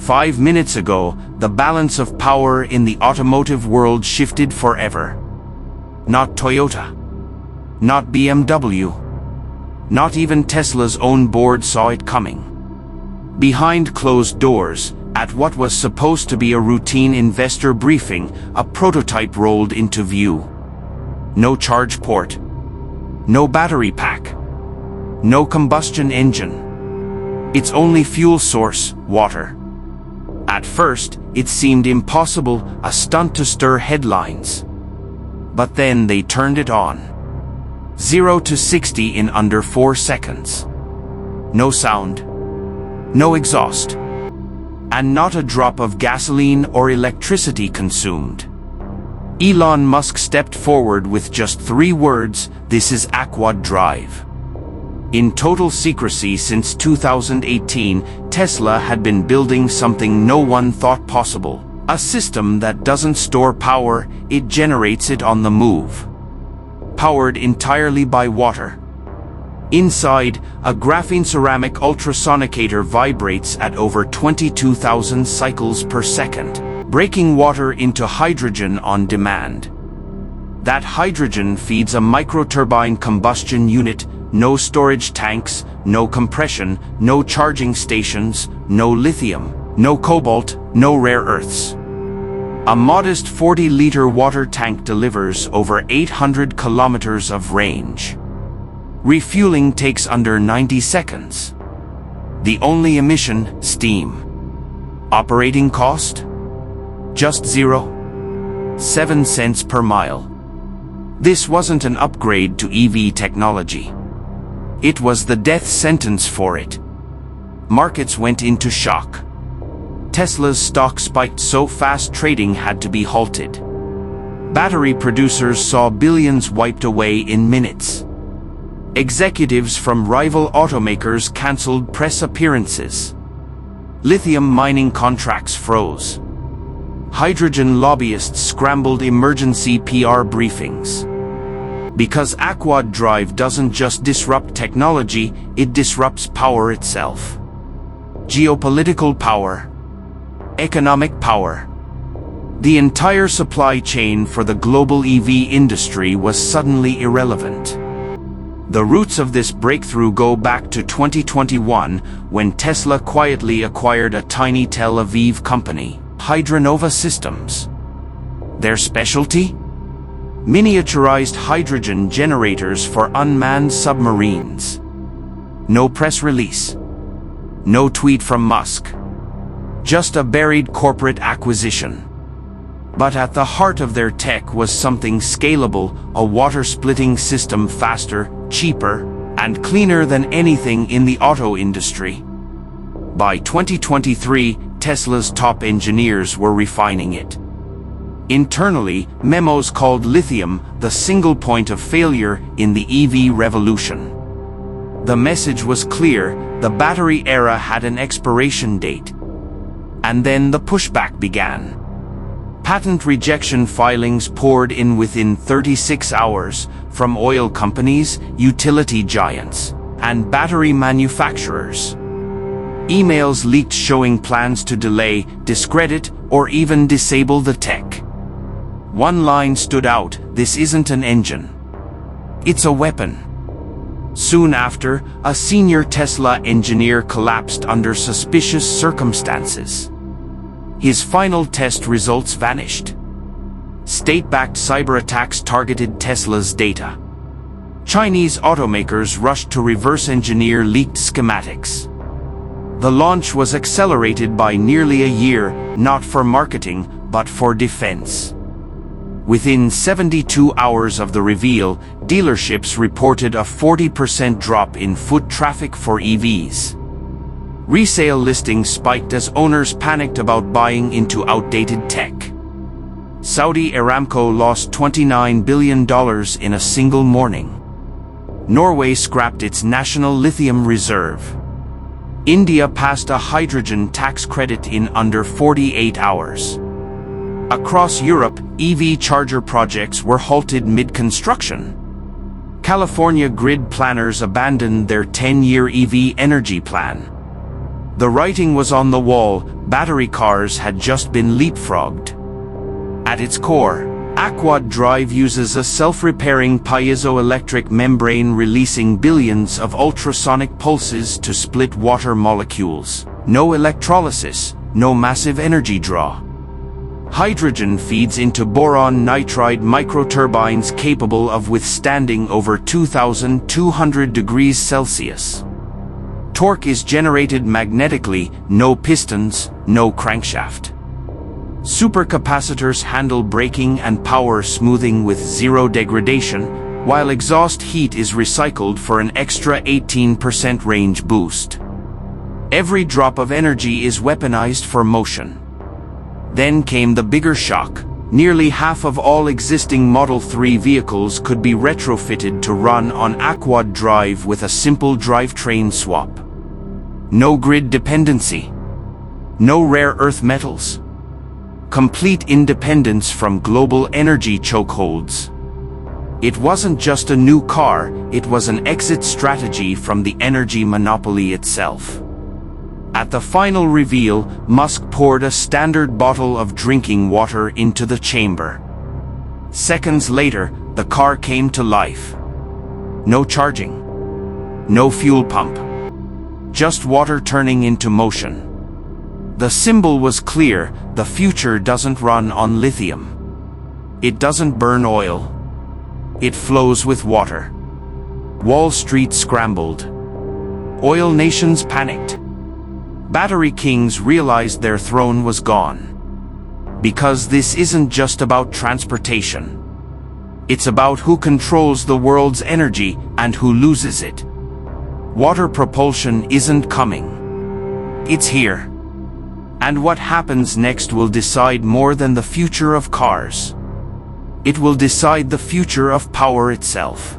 5 minutes ago, the balance of power in the automotive world shifted forever. Not Toyota. Not BMW. Not even Tesla's own board saw it coming. Behind closed doors, at what was supposed to be a routine investor briefing, a prototype rolled into view. No charge port. No battery pack. No combustion engine. Its only fuel source, water. At first, it seemed impossible, a stunt to stir headlines. But then they turned it on. 0 to 60 in under 4 seconds. No sound. No exhaust. And not a drop of gasoline or electricity consumed. Elon Musk stepped forward with just 3 words, "This is Aquad Drive." In total secrecy since 2018, Tesla had been building something no one thought possible. A system that doesn't store power, it generates it on the move. Powered entirely by water. Inside, a graphene ceramic ultrasonicator vibrates at over 22,000 cycles per second, breaking water into hydrogen on demand. That hydrogen feeds a microturbine combustion unit. No storage tanks, no compression, no charging stations, no lithium, no cobalt, no rare earths. A modest 40-liter water tank delivers over 800 kilometers of range. Refueling takes under 90 seconds. The only emission, steam. Operating cost? Just 0.7 cents per mile. This wasn't an upgrade to EV technology. It was the death sentence for it. Markets went into shock. Tesla's stock spiked so fast trading had to be halted. Battery producers saw billions wiped away in minutes. Executives from rival automakers canceled press appearances. Lithium mining contracts froze. Hydrogen lobbyists scrambled emergency PR briefings. Because Aquad Drive doesn't just disrupt technology, it disrupts power itself. Geopolitical power. Economic power. The entire supply chain for the global EV industry was suddenly irrelevant. The roots of this breakthrough go back to 2021, when Tesla quietly acquired a tiny Tel Aviv company, Hydronova Systems. Their specialty? Miniaturized hydrogen generators for unmanned submarines. No press release. No tweet from Musk. Just a buried corporate acquisition. But at the heart of their tech was something scalable, a water-splitting system faster, cheaper, and cleaner than anything in the auto industry. By 2023, Tesla's top engineers were refining it. Internally, memos called lithium the single point of failure in the EV revolution. The message was clear, the battery era had an expiration date. And then the pushback began. Patent rejection filings poured in within 36 hours, from oil companies, utility giants, and battery manufacturers. Emails leaked showing plans to delay, discredit, or even disable the tech. One line stood out, "This isn't an engine. It's a weapon." Soon after, a senior Tesla engineer collapsed under suspicious circumstances. His final test results vanished. State-backed cyber attacks targeted Tesla's data. Chinese automakers rushed to reverse-engineer leaked schematics. The launch was accelerated by nearly a year, not for marketing, but for defense. Within 72 hours of the reveal, dealerships reported a 40% drop in foot traffic for EVs. Resale listings spiked as owners panicked about buying into outdated tech. Saudi Aramco lost $29 billion in a single morning. Norway scrapped its national lithium reserve. India passed a hydrogen tax credit in under 48 hours. Across Europe, EV charger projects were halted mid-construction. California grid planners abandoned their 10-year EV energy plan. The writing was on the wall, battery cars had just been leapfrogged. At its core, Aquad Drive uses a self-repairing piezoelectric membrane releasing billions of ultrasonic pulses to split water molecules. No electrolysis, no massive energy draw. Hydrogen feeds into boron nitride microturbines capable of withstanding over 2,200 degrees Celsius. Torque is generated magnetically, no pistons, no crankshaft. Supercapacitors handle braking and power smoothing with zero degradation, while exhaust heat is recycled for an extra 18% range boost. Every drop of energy is weaponized for motion. Then came the bigger shock. Nearly half of all existing Model 3 vehicles could be retrofitted to run on Aquad Drive with a simple drivetrain swap. No grid dependency. No rare earth metals. Complete independence from global energy chokeholds. It wasn't just a new car, it was an exit strategy from the energy monopoly itself. At the final reveal, Musk poured a standard bottle of drinking water into the chamber. Seconds later, the car came to life. No charging. No fuel pump. Just water turning into motion. The symbol was clear: the future doesn't run on lithium. It doesn't burn oil. It flows with water. Wall Street scrambled. Oil nations panicked. Battery kings realized their throne was gone. Because this isn't just about transportation. It's about who controls the world's energy and who loses it. Water propulsion isn't coming. It's here. And what happens next will decide more than the future of cars. It will decide the future of power itself.